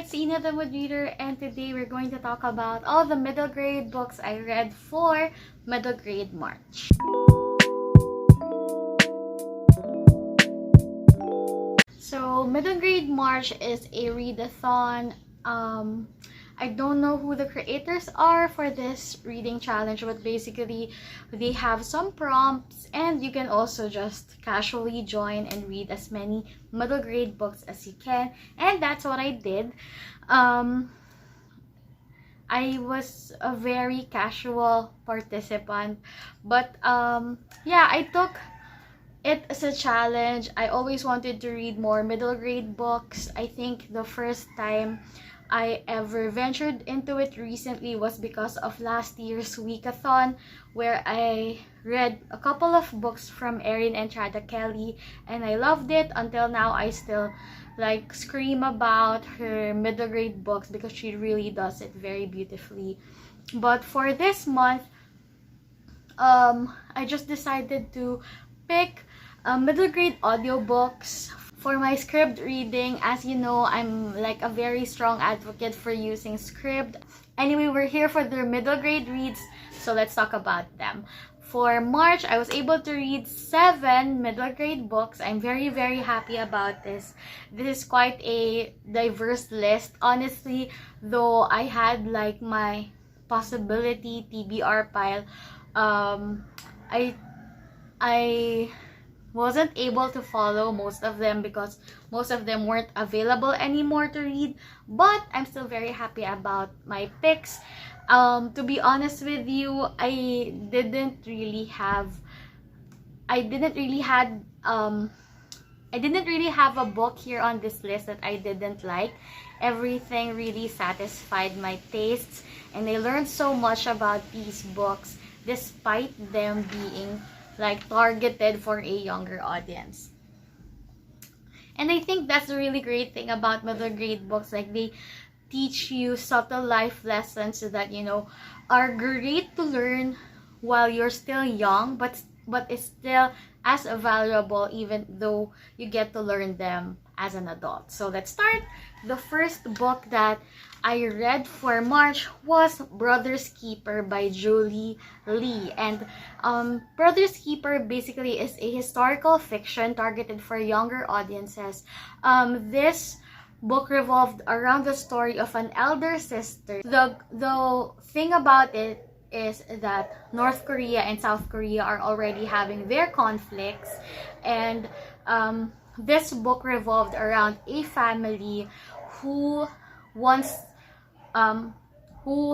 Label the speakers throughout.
Speaker 1: it's Ina the Mood Reader, and today we're going to talk about all the middle grade books I read for middle grade March. So middle grade March is a readathon. I don't know who the creators are for this reading challenge, but basically they have some prompts and you can also just casually join and read as many middle grade books as you can, and that's what I did. I was a very casual participant, but yeah, I took it as a challenge. I always wanted to read more middle grade books. I think the first time I ever ventured into it recently was because of last year's weekathon, where I read a couple of books from Erin and Trada Kelly, and I loved it. Until now, I still like scream about her middle grade books because she really does it very beautifully. But for this month, I just decided to pick middle grade audiobooks for my script reading. As you know, I'm like a very strong advocate for using script. Anyway, we're here for their middle grade reads, so let's talk about them. For March, I was able to read 7 middle grade books. I'm very happy about this. This is quite a diverse list, honestly, though I had like my possibility TBR pile. I wasn't able to follow most of them because most of them weren't available anymore to read, but I'm still very happy about my picks. To be honest with you, I didn't really have a book here on this list that I didn't like. Everything really satisfied my tastes, and I learned so much about these books despite them being like targeted for a younger audience. And I think that's the really great thing about middle grade books. Like, they teach you subtle life lessons that, you know, are great to learn while you're still young, but it's still as valuable even though you get to learn them as an adult. So let's start. The first book that I read for March was Brother's Keeper by Julie Lee. And Brother's Keeper basically is a historical fiction targeted for younger audiences. This book revolved around the story of an elder sister. The thing about it is that North Korea and South Korea are already having their conflicts, and this book revolved around a family who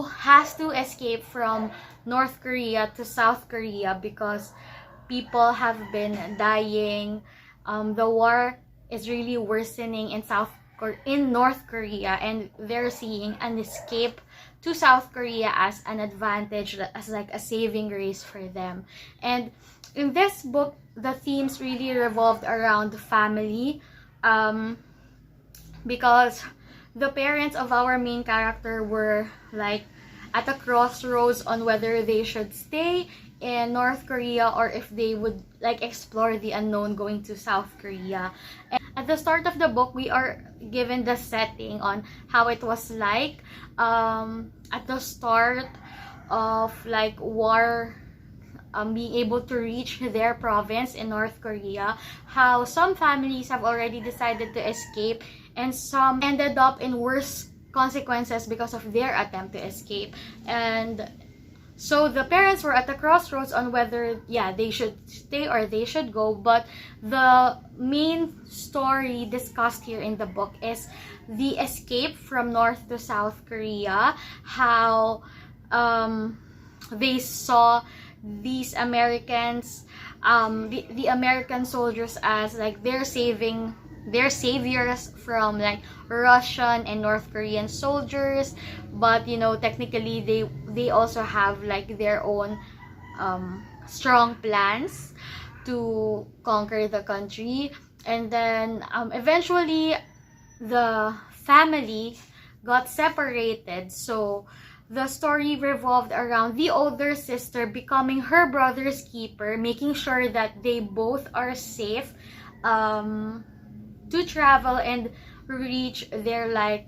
Speaker 1: has to escape from North Korea to South Korea because people have been dying. The war is really worsening in North Korea, and they're seeing an escape to South Korea as an advantage, as like a saving grace for them. And in this book, the themes really revolved around family, because the parents of our main character were like at a crossroads on whether they should stay in North Korea or if they would like explore the unknown going to South Korea. And at the start of the book, we are given the setting on how it was like at the start of like war, being able to reach their province in North Korea, how some families have already decided to escape and some ended up in worse consequences because of their attempt to escape. And so the parents were at the crossroads on whether they should stay or they should go. But the main story discussed here in the book is the escape from North to South Korea, how they saw these Americans, the American soldiers, as like their saviors from like Russian and North Korean soldiers. But you know, technically they also have like their own strong plans to conquer the country. And then eventually the family got separated, so the story revolved around the older sister becoming her brother's keeper, making sure that they both are safe to travel and reach their like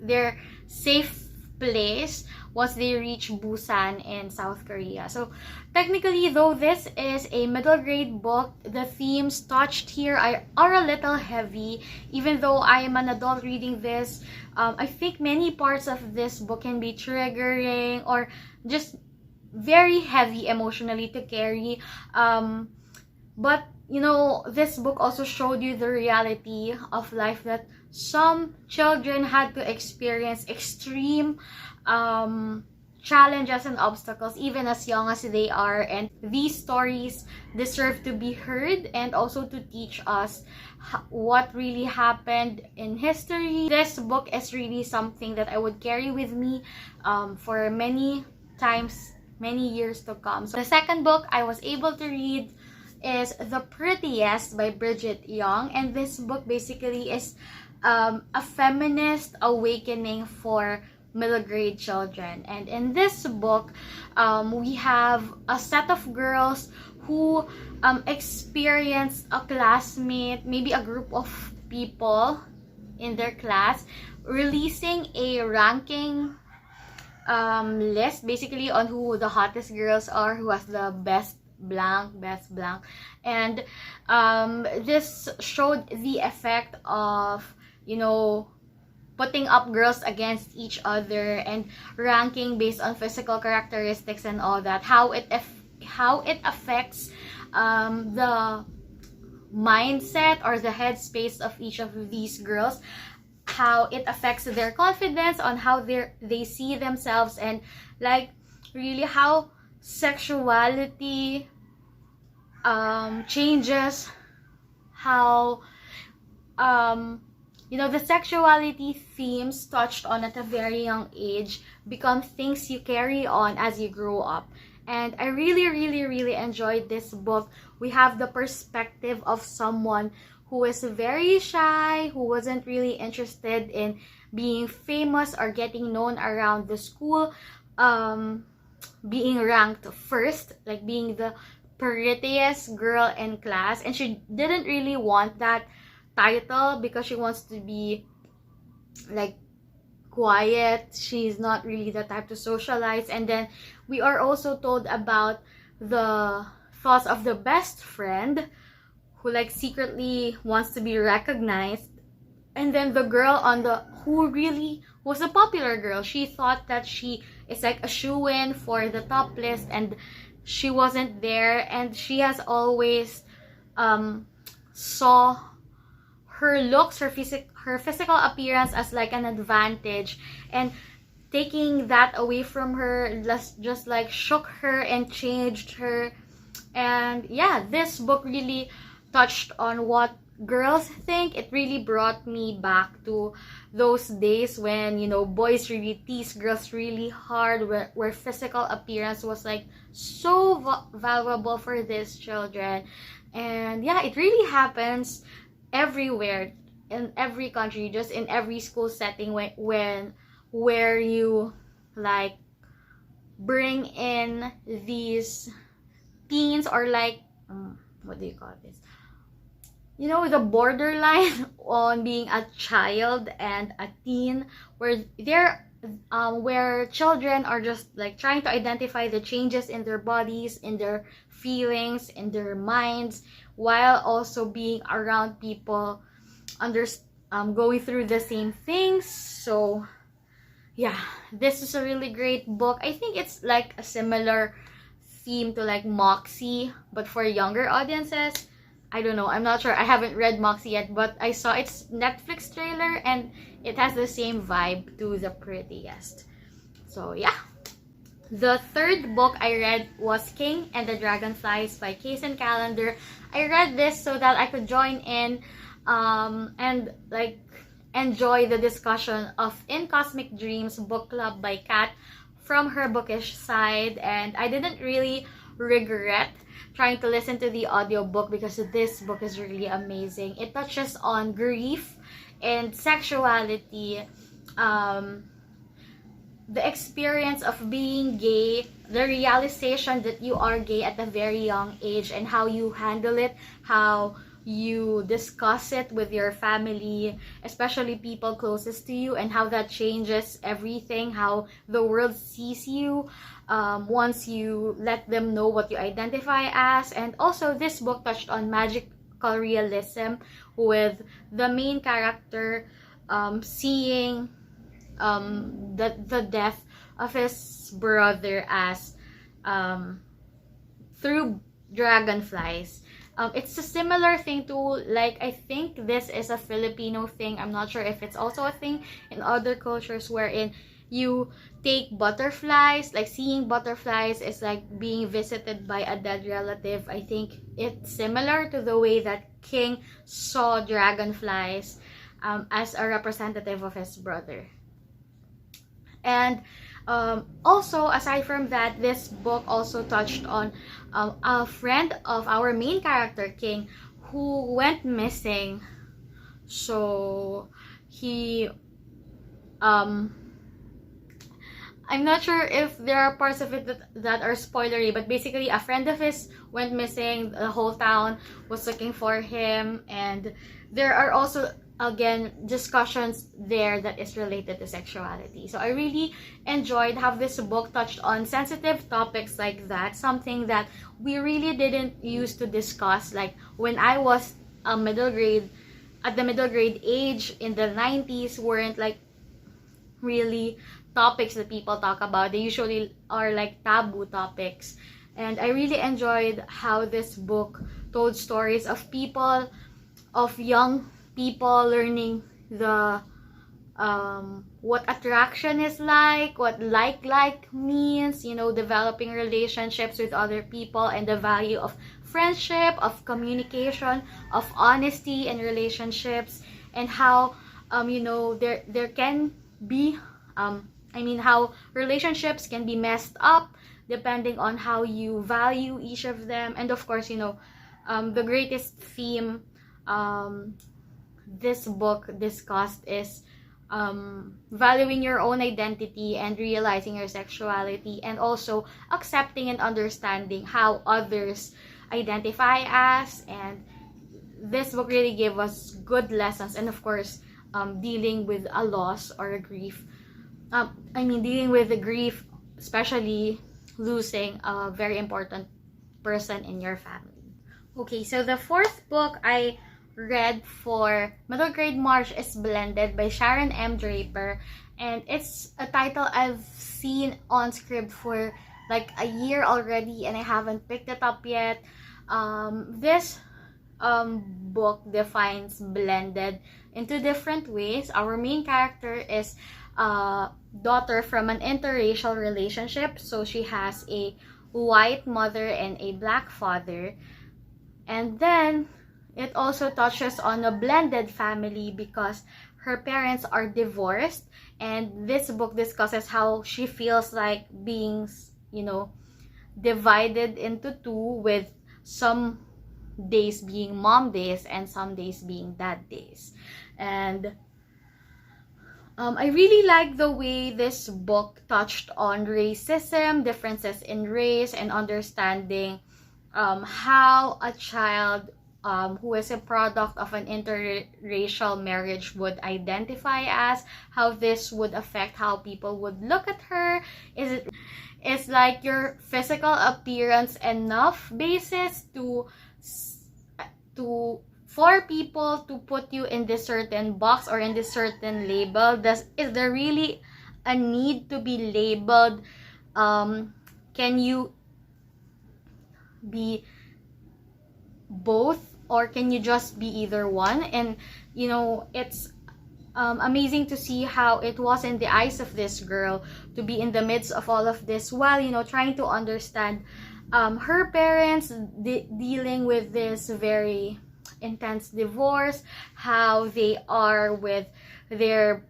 Speaker 1: their safe place once they reach Busan in South Korea. So technically, though this is a middle grade book, the themes touched here are a little heavy. Even though I am an adult reading this, I think many parts of this book can be triggering or just very heavy emotionally to carry. But you know, this book also showed you the reality of life, that some children had to experience extreme challenges and obstacles even as young as they are, and these stories deserve to be heard and also to teach us what really happened in history. This book is really something that I would carry with me for many times, many years to come. So the second book I was able to read is The Prettiest by Brigit, and this book basically is a feminist awakening for middle grade children. And in this book, we have a set of girls who experience a classmate, maybe a group of people in their class, releasing a ranking list basically on who the hottest girls are, who has the best blank, and this showed the effect of, you know, putting up girls against each other and ranking based on physical characteristics and all that, how it affects the mindset or the headspace of each of these girls, how it affects their confidence, on how they see themselves, and like really how sexuality changes, how you know, the sexuality themes touched on at a very young age become things you carry on as you grow up. And I really enjoyed this book. We have the perspective of someone who is very shy, who wasn't really interested in being famous or getting known around the school, being ranked first, like being the prettiest girl in class, and she didn't really want that title because she wants to be like quiet. She's not really the type to socialize. And then we are also told about the thoughts of the best friend who like secretly wants to be recognized, and then the girl who really was a popular girl. She thought that she is like a shoo-in for the top list, and she wasn't there, and she has always saw her looks, her physical appearance as like an advantage, and taking that away from her just like shook her and changed her. And yeah, this book really touched on what girls think. It really brought me back to those days when, you know, boys really tease girls really hard, where physical appearance was like so valuable for these children. And yeah, it really happens everywhere, in every country, just in every school setting, where you like bring in these teens, or like what do you call this, you know, the borderline on being a child and a teen, where where children are just like trying to identify the changes in their bodies, in their feelings, in their minds, while also being around people going through the same things. So yeah, this is a really great book. I think it's like a similar theme to like Moxie, but for younger audiences. I don't know, I'm not sure, I haven't read Moxie yet, but I saw its Netflix trailer and it has the same vibe to The Prettiest. So yeah. The third book I read was King and the Dragonflies by Kacen Callender. I read this so that I could join in and like enjoy the discussion of In Cosmic Dreams book club by Kat from her bookish side, and I didn't really regret trying to listen to the audiobook because this book is really amazing. It touches on grief and sexuality, the experience of being gay, the realization that you are gay at a very young age, and how you handle it, how you discuss it with your family, especially people closest to you, and how that changes everything, how the world sees you once you let them know what you identify as. And also, this book touched on magical realism, with the main character seeing the death of his brother as through dragonflies. It's a similar thing to, like, I think this is a Filipino thing. I'm not sure if it's also a thing in other cultures, wherein you take butterflies, like seeing butterflies is like being visited by a dead relative. I think it's similar to the way that King saw dragonflies as a representative of his brother. And also, aside from that, this book also touched on a friend of our main character, King, who went missing. So he I'm not sure if there are parts of it that are spoilery, but basically a friend of his went missing. The whole town was looking for him, and there are also, again, discussions there that is related to sexuality. So I really enjoyed how this book touched on sensitive topics like that, something that we really didn't used to discuss. Like when I was at the middle grade age in the 90s, weren't like really topics that people talk about. They usually are like taboo topics. And I really enjoyed how this book told stories of people, of young people learning the what attraction is like, what like means, you know, developing relationships with other people, and the value of friendship, of communication, of honesty in relationships, and how you know, there can be how relationships can be messed up depending on how you value each of them. And of course, you know, the greatest theme this book discussed is valuing your own identity and realizing your sexuality, and also accepting and understanding how others identify as. And this book really gave us good lessons, and of course, dealing with a loss or a grief. Dealing with the grief, especially losing a very important person in your family. Okay, so the fourth book I read for middle grade March is Blended by Sharon M. Draper, and it's a title I've seen on script for like a year already, and I haven't picked it up yet. This book defines blended in two different ways. Our main character is a daughter from an interracial relationship, so she has a white mother and a black father. And then it also touches on a blended family because her parents are divorced, and this book discusses how she feels like being, you know, divided into two, with some days being mom days and some days being dad days. And I really like the way this book touched on racism, differences in race, and understanding how a child who is a product of an interracial marriage would identify as, how this would affect how people would look at her. Is like your physical appearance enough basis for people to put you in this certain box or in this certain label? Is there really a need to be labeled? Can you be both, or can you just be either one? And you know, it's amazing to see how it was in the eyes of this girl to be in the midst of all of this, while, you know, trying to understand her parents dealing with this very intense divorce, how they are with their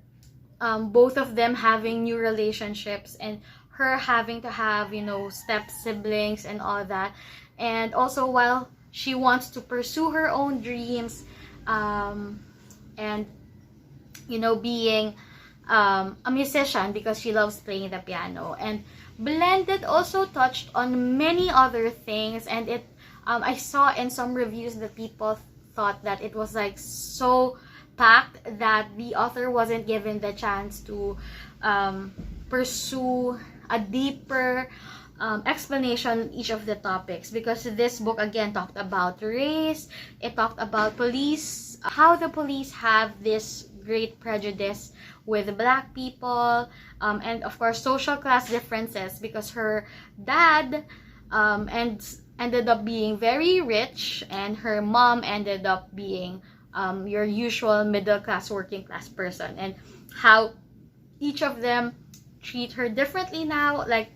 Speaker 1: both of them having new relationships, and her having to have, you know, step siblings and all that. And also, while she wants to pursue her own dreams, and you know, being a musician because she loves playing the piano. And Blended also touched on many other things, and it I saw in some reviews that people thought that it was like so packed that the author wasn't given the chance to pursue a deeper explanation on each of the topics, because this book again talked about race, it talked about police, how the police have this great prejudice with black people, and of course social class differences, because her dad ended up being very rich and her mom ended up being your usual middle class working class person, and how each of them treat her differently now, like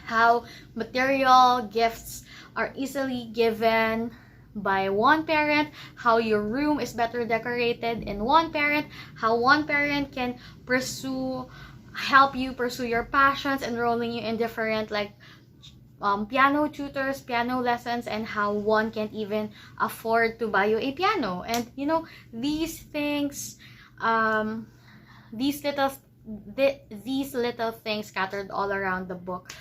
Speaker 1: how material gifts are easily given by one parent, how your room is better decorated in one parent, how one parent can help you pursue your passions, enrolling you in different like piano tutors, piano lessons, and how one can't even afford to buy you a piano. And you know, these things, these little things scattered all around the book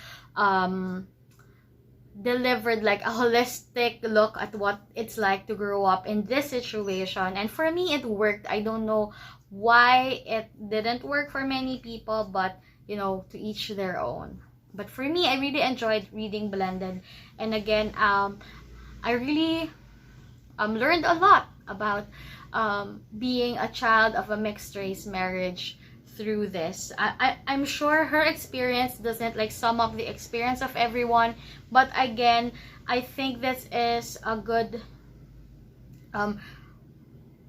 Speaker 1: delivered like a holistic look at what it's like to grow up in this situation. And for me, it worked. I don't know why it didn't work for many people, but you know, to each their own. But for me, I really enjoyed reading Blended. And again, I really learned a lot about being a child of a mixed race marriage through this. I'm sure her experience doesn't like sum up the experience of everyone, but again, I think this is a good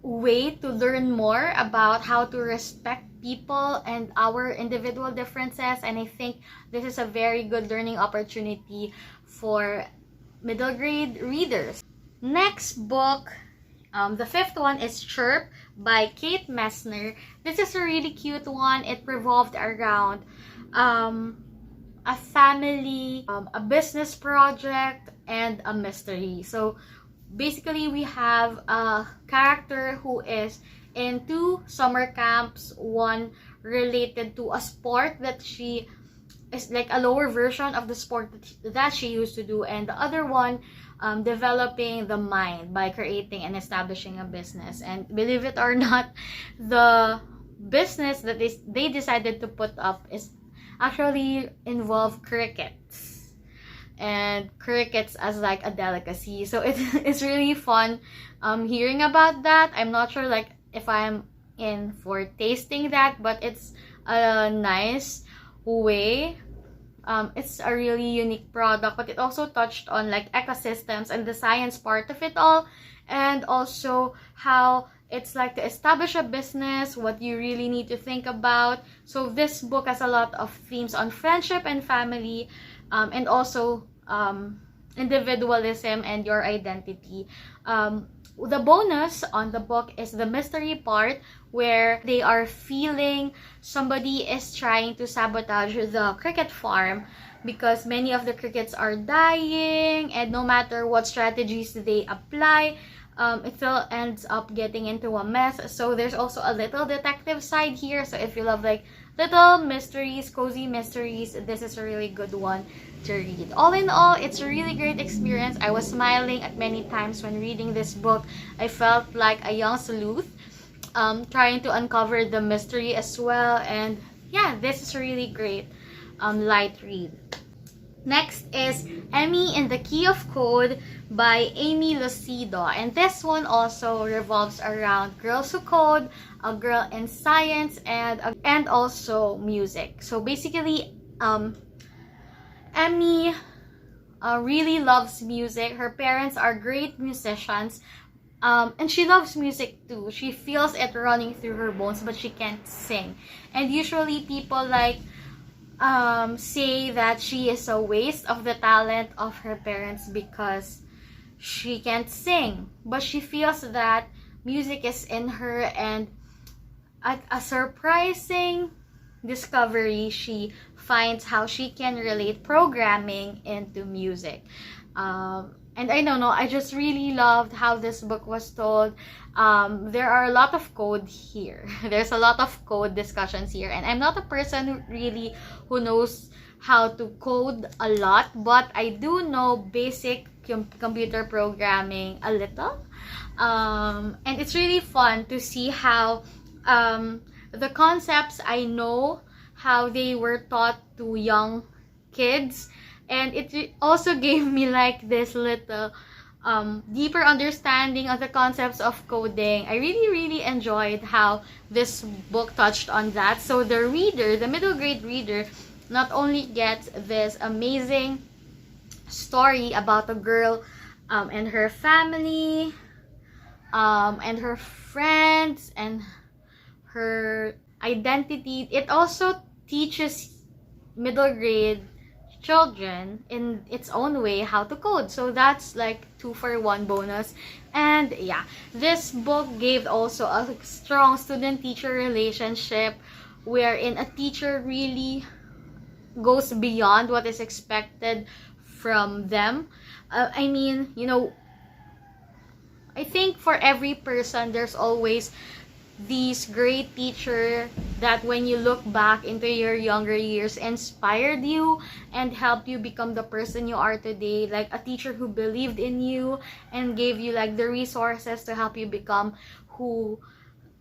Speaker 1: way to learn more about how to respect people and our individual differences. And I think this is a very good learning opportunity for middle grade readers. Next book, the fifth one is Chirp by Kate Messner. This is a really cute one. It revolved around a family, a business project, and a mystery. So basically, we have a character who is in two summer camps, one related to a sport that she is like a lower version of the sport that she used to do, and the other one developing the mind by creating and establishing a business. And believe it or not, the business that they decided to put up is actually involve crickets, and crickets as like a delicacy. So it's really fun hearing about that. I'm not sure like if I'm in for tasting that, but it's a nice way. It's a really unique product, but it also touched on like ecosystems and the science part of it all, and also how it's like to establish a business, what you really need to think about. So this book has a lot of themes on friendship and family, and also individualism and your identity. The bonus on the book is the mystery part, where they are feeling somebody is trying to sabotage the cricket farm because many of the crickets are dying, and no matter what strategies they apply, it still ends up getting into a mess. So there's also a little detective side here. So if you love like little mysteries, cozy mysteries, this is a really good one to read. All in all, it's a really great experience. I was smiling at many times when reading this book. I felt like a young sleuth trying to uncover the mystery as well. And yeah, this is a really great light read. Next is Emmy in the Key of Code by Aimee Lucido. And this one also revolves around girls who code, a girl in science, and also music. So basically, Emmy really loves music. Her parents are great musicians, and she loves music too. She feels it running through her bones, but she can't sing. And usually people like say that she is a waste of the talent of her parents because she can't sing. But she feels that music is in her, and at a surprising discovery, she finds how she can relate programming into music. And I don't know, I just really loved how this book was told. There are a lot of code here. There's a lot of code discussions here, and I'm not a person who knows how to code a lot, but I do know basic computer programming a little. And it's really fun to see how the concepts I know, how they were taught to young kids, and it also gave me like this little deeper understanding of the concepts of coding. I really enjoyed how this book touched on that. So the reader, the middle grade reader, not only gets this amazing story about a girl and her family and her friends and her identity, it also teaches middle grade children in its own way how to code. So that's like 2-for-1 bonus. And yeah, this book gave also a strong student-teacher relationship wherein a teacher really goes beyond what is expected from them. I mean, you know, I think for every person there's always these great teacher that when you look back into your younger years inspired you and helped you become the person you are today, like a teacher who believed in you and gave you like the resources to help you become who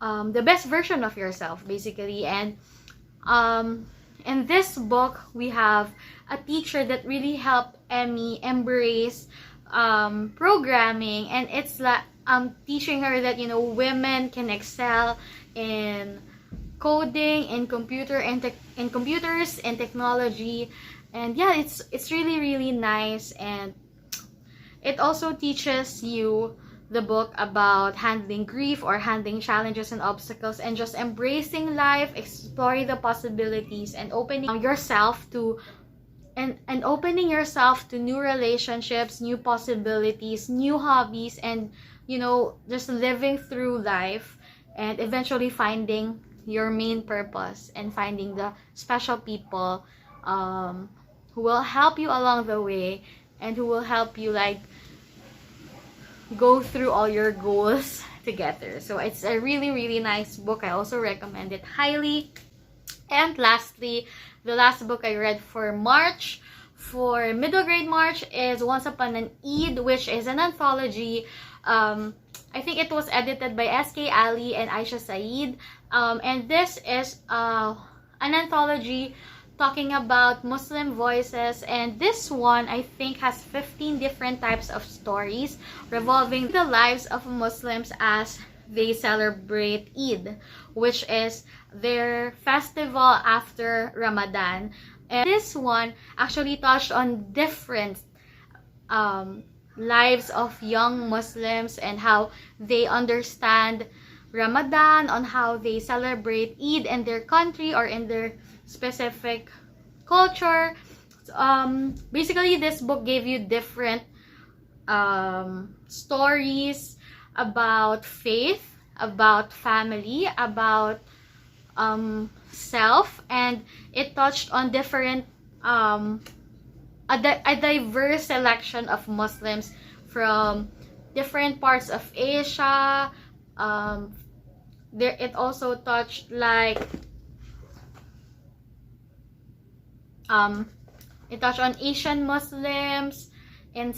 Speaker 1: the best version of yourself basically. And in this book we have a teacher that really helped Emmy embrace programming, and it's like teaching her that, you know, women can excel in coding, in computers and technology. And yeah, it's really nice. And it also teaches you, the book, about handling grief or handling challenges and obstacles and just embracing life, exploring the possibilities, and opening yourself to and opening yourself to new relationships, new possibilities, new hobbies, and, you know, just living through life and eventually finding your main purpose and finding the special people who will help you along the way and who will help you like go through all your goals together. So it's a really nice book. I also recommend it highly. And lastly, the last book I read for March, for middle grade March, is Once Upon an Eid, which is an anthology. I think it was edited by S.K. Ali and Aisha Saeed. And this is an anthology talking about Muslim voices. And this one, I think, has 15 different types of stories revolving the lives of Muslims as they celebrate Eid, which is their festival after Ramadan. And this one actually touched on different lives of young Muslims and how they understand Ramadan, on how they celebrate Eid in their country or in their specific culture. Basically, this book gave you different stories about faith, about family, about self, and it touched on different a diverse selection of Muslims from different parts of Asia. It also touched like it touched on Asian Muslims, and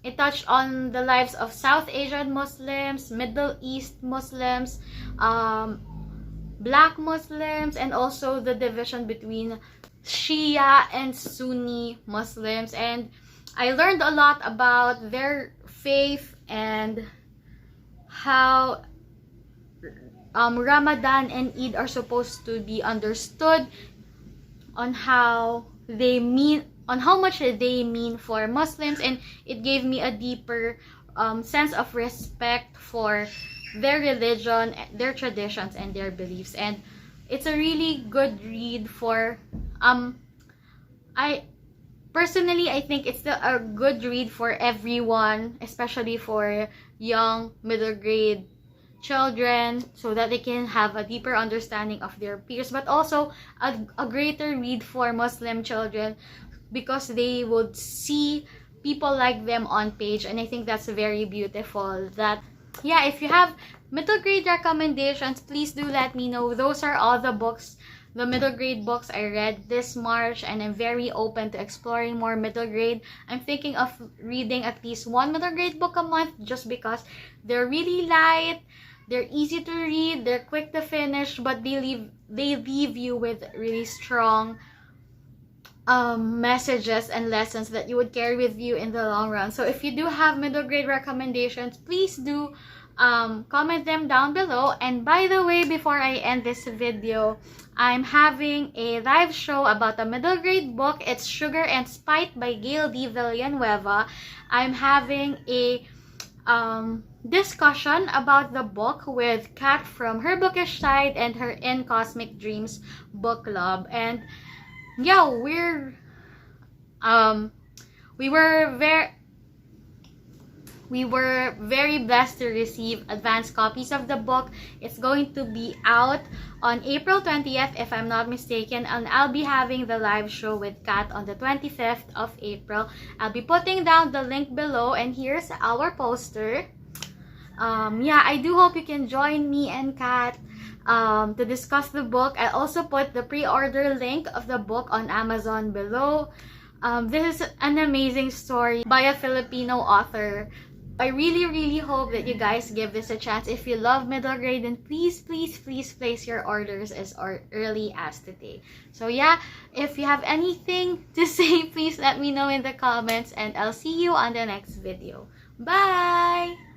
Speaker 1: it touched on the lives of South Asian Muslims, Middle East Muslims, Black Muslims, and also the division between Shia and Sunni Muslims. And I learned a lot about their faith and how Ramadan and Eid are supposed to be understood, on how they mean, on how much they mean for Muslims. And it gave me a deeper sense of respect for their religion, their traditions, and their beliefs. And it's a really good read for I personally, I think it's a good read for everyone, especially for young middle grade children, so that they can have a deeper understanding of their peers, but also a greater read for Muslim children, because they would see people like them on page. And I think that's very beautiful. That, yeah, if you have middle grade recommendations, please do let me know. Those are all the books the middle grade books I read this March, and I'm very open to exploring more middle grade. I'm thinking of reading at least one middle grade book a month just because they're really light, they're easy to read, they're quick to finish, but they leave you with really strong messages and lessons that you would carry with you in the long run. So if you do have middle grade recommendations, please do comment them down below. And by the way, before I end this video, I'm having a live show about a middle grade book. It's Sugar and Spite by Gail D. Villanueva. I'm having a discussion about the book with Kat from Her Bookish Side and her In Cosmic Dreams book club. And yeah, we were very blessed to receive advanced copies of the book. It's going to be out on April 20th, if I'm not mistaken, and I'll be having the live show with Kat on the 25th of April. I'll be putting down the link below, and here's our poster. Yeah, I do hope you can join me and Kat to discuss the book. I also put the pre-order link of the book on Amazon below. This is an amazing story by a Filipino author. I really hope that you guys give this a chance. If you love middle grade, then please place your orders as early as today. So yeah, if you have anything to say, please let me know in the comments, and I'll see you on the next video. Bye!